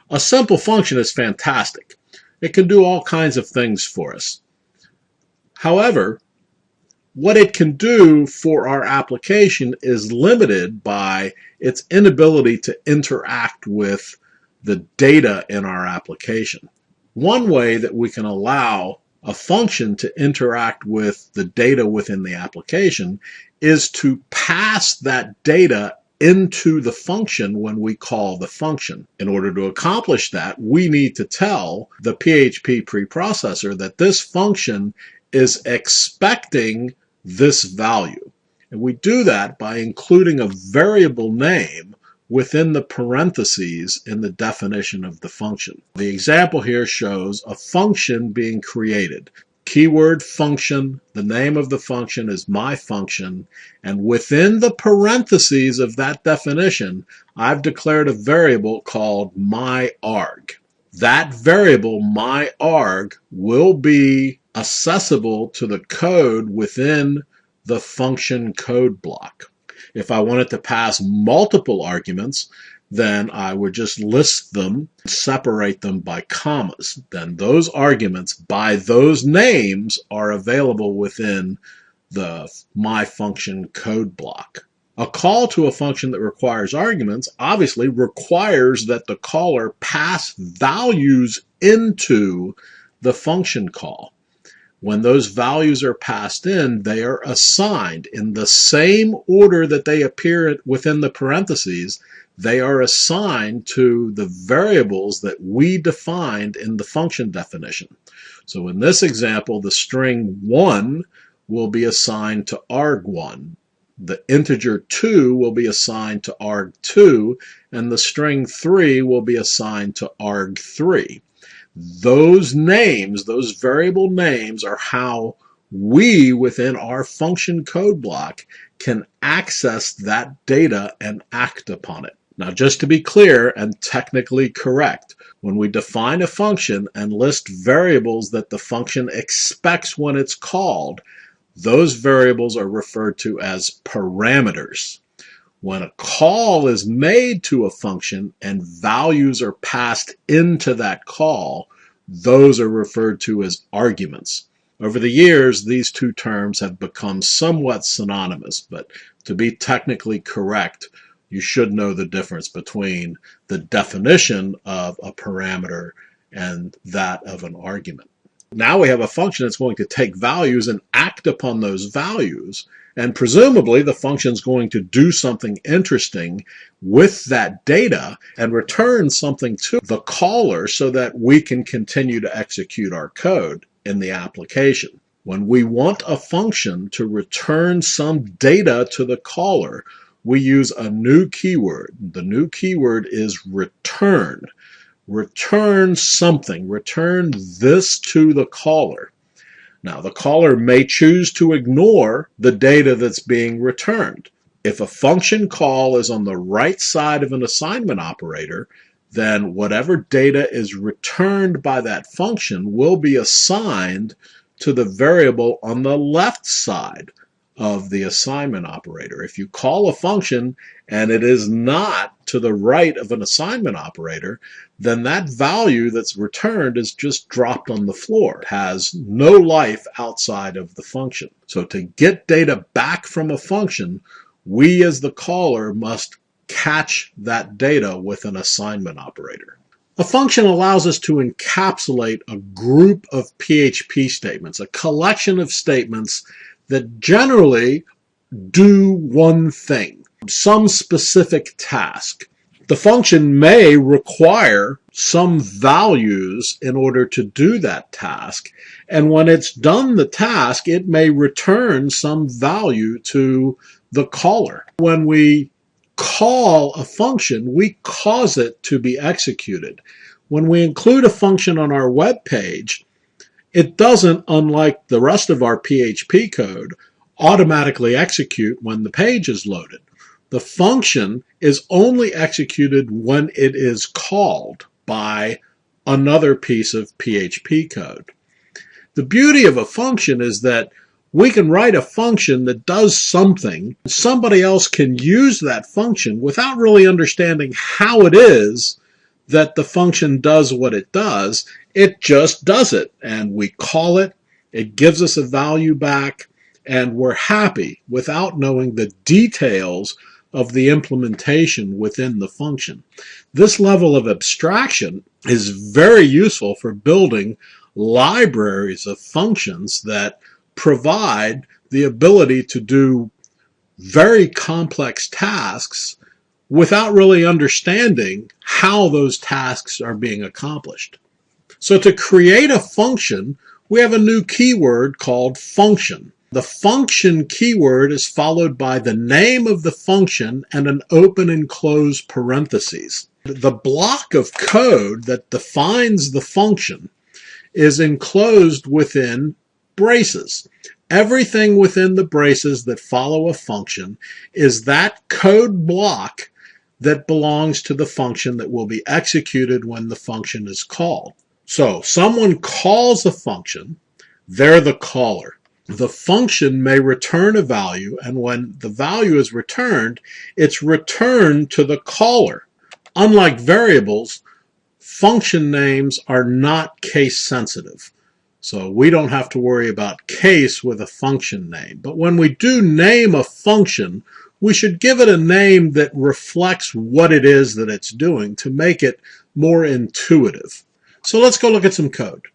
A simple function is fantastic. It can do all kinds of things for us. However, what it can do for our application is limited by its inability to interact with the data in our application. One way that we can allow a function to interact with the data within the application is to pass that data into the function when we call the function. In order to accomplish that, we need to tell the PHP preprocessor that this function is expecting this value. And we do that by including a variable name within the parentheses in the definition of the function. The example here shows a function being created. Keyword function, the name of the function is my function, and within the parentheses of that definition, I've declared a variable called myArg. That variable, myArg, will be accessible to the code within the function code block. If I wanted to pass multiple arguments, then I would just list them, separate them by commas. Then those arguments by those names are available within the my function code block. A call to a function that requires arguments obviously requires that the caller pass values into the function call. When those values are passed in, they are assigned in the same order that they appear within the parentheses. They are assigned to the variables that we defined in the function definition. So in this example, the string 1 will be assigned to arg1. The integer 2 will be assigned to arg2, and the string 3 will be assigned to arg3. Those names, those variable names, are how we, within our function code block, can access that data and act upon it. Now, just to be clear and technically correct, when we define a function and list variables that the function expects when it's called, those variables are referred to as parameters. When a call is made to a function and values are passed into that call, those are referred to as arguments. Over the years, these two terms have become somewhat synonymous, but to be technically correct, you should know the difference between the definition of a parameter and that of an argument. Now we have a function that's going to take values and act upon those values, and presumably the function is going to do something interesting with that data and return something to the caller so that we can continue to execute our code in the application. When we want a function to return some data to the caller, we use a new keyword. The new keyword is return. Return something. Return this to the caller. Now, the caller may choose to ignore the data that's being returned. If a function call is on the right side of an assignment operator, then whatever data is returned by that function will be assigned to the variable on the left side of the assignment operator. If you call a function and it is not to the right of an assignment operator, then that value that's returned is just dropped on the floor. It has no life outside of the function. So to get data back from a function, we as the caller must catch that data with an assignment operator. A function allows us to encapsulate a group of PHP statements, a collection of statements that generally do one thing, some specific task. The function may require some values in order to do that task, and when it's done the task, it may return some value to the caller. When we call a function, we cause it to be executed. When we include a function on our web page, it doesn't, unlike the rest of our PHP code, automatically execute when the page is loaded. The function is only executed when it is called by another piece of PHP code. The beauty of a function is that we can write a function that does something. Somebody else can use that function without really understanding how it is that the function does what it does. It just does it, and we call it, it gives us a value back, and we're happy without knowing the details of the implementation within the function. This level of abstraction is very useful for building libraries of functions that provide the ability to do very complex tasks without really understanding how those tasks are being accomplished. So to create a function, we have a new keyword called function. The function keyword is followed by the name of the function and an open and close parentheses. The block of code that defines the function is enclosed within braces. Everything within the braces that follow a function is that code block that belongs to the function that will be executed when the function is called. So someone calls a function, they're the caller. The function may return a value, and when the value is returned, it's returned to the caller. Unlike variables, function names are not case sensitive. So we don't have to worry about case with a function name. But when we do name a function, we should give it a name that reflects what it is that it's doing to make it more intuitive. So let's go look at some code.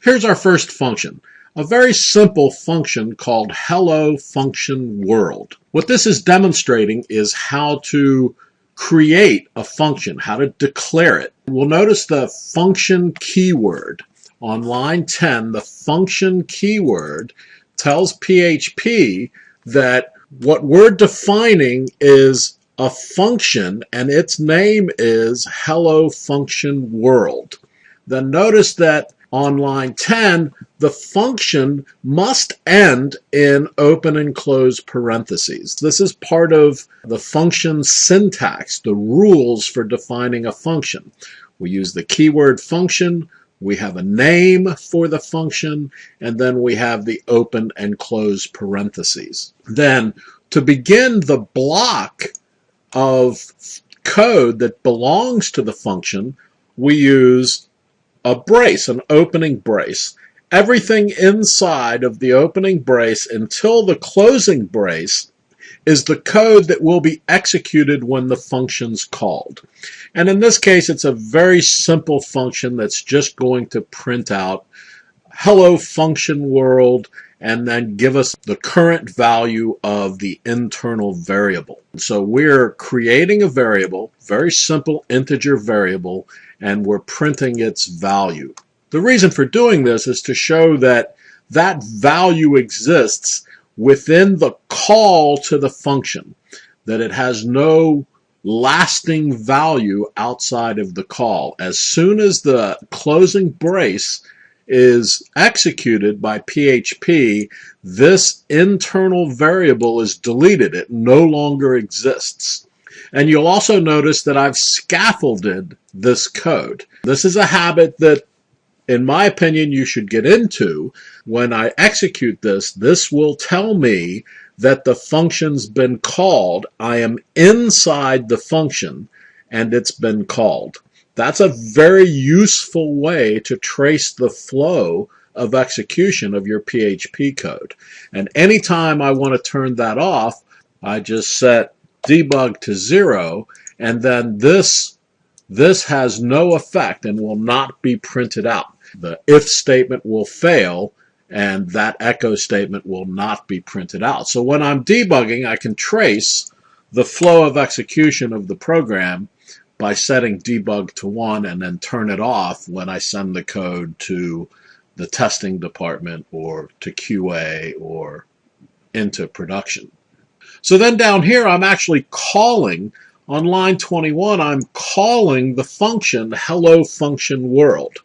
Here's our first function, a very simple function called hello function world. What this is demonstrating is how to create a function, how to declare it. We'll notice the function keyword. On line 10, the function keyword tells PHP that what we're defining is a function and its name is hello function world. Then notice that on line 10, the function must end in open and close parentheses. This is part of the function syntax, the rules for defining a function. We use the keyword function, we have a name for the function, and then we have the open and close parentheses. Then, to begin the block of code that belongs to the function, we use a brace, an opening brace. Everything inside of the opening brace until the closing brace is the code that will be executed when the function's called. And in this case, it's a very simple function that's just going to print out hello function world and then give us the current value of the internal variable. So we're creating a variable, very simple integer variable, and we're printing its value. The reason for doing this is to show that that value exists within the call to the function, that it has no lasting value outside of the call. As soon as the closing brace is executed by PHP, this internal variable is deleted. It no longer exists. And you'll also notice that I've scaffolded this code. This is a habit that, in my opinion, you should get into. When I execute this, this will tell me that the function's been called. I am inside the function, and it's been called. That's a very useful way to trace the flow of execution of your PHP code. And anytime I want to turn that off, I just set debug to 0, and then this has no effect and will not be printed out. The if statement will fail, and that echo statement will not be printed out. So when I'm debugging, I can trace the flow of execution of the program by setting debug to 1 and then turn it off when I send the code to the testing department or to QA or into production. So then down here, I'm actually calling, on line 21, I'm calling the function hello function world.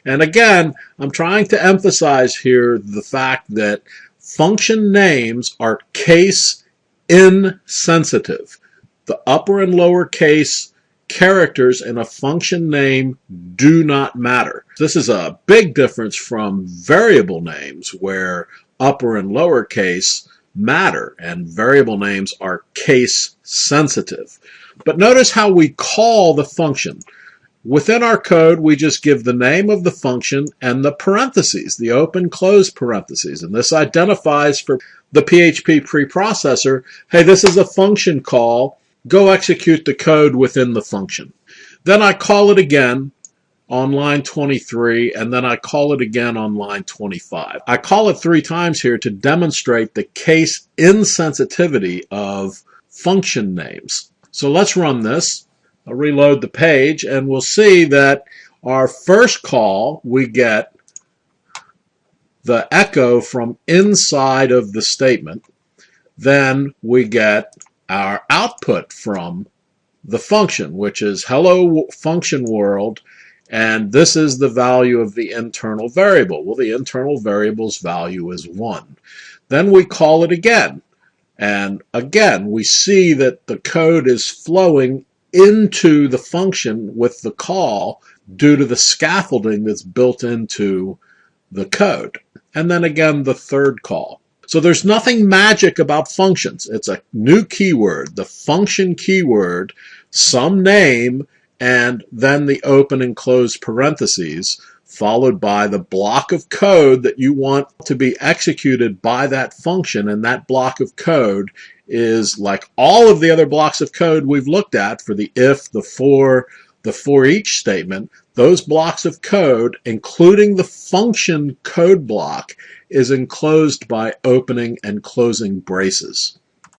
And again, I'm trying to emphasize here the fact that function names are case insensitive. The upper and lower case characters in a function name do not matter. This is a big difference from variable names where upper and lower case matter and variable names are case sensitive. But notice how we call the function. Within our code, we just give the name of the function and the parentheses, the open close parentheses. And this identifies for the PHP preprocessor, hey, this is a function call. Go execute the code within the function. Then I call it again on line 23, and then I call it again on line 25. I call it 3 times here to demonstrate the case insensitivity of function names. So let's run this. I'll reload the page, and we'll see that our first call, we get the echo from inside of the statement. Then we get our output from the function, which is hello function world, and this is the value of the internal variable. Well, the internal variable's value is 1. Then we call it again, and again we see that the code is flowing into the function with the call due to the scaffolding that's built into the code. And then again the third call. So there's nothing magic about functions. It's a new keyword, the function keyword, some name, and then the open and close parentheses, followed by the block of code that you want to be executed by that function. And that block of code is like all of the other blocks of code we've looked at for the if, the for each statement. Those blocks of code, including the function code block, is enclosed by opening and closing braces.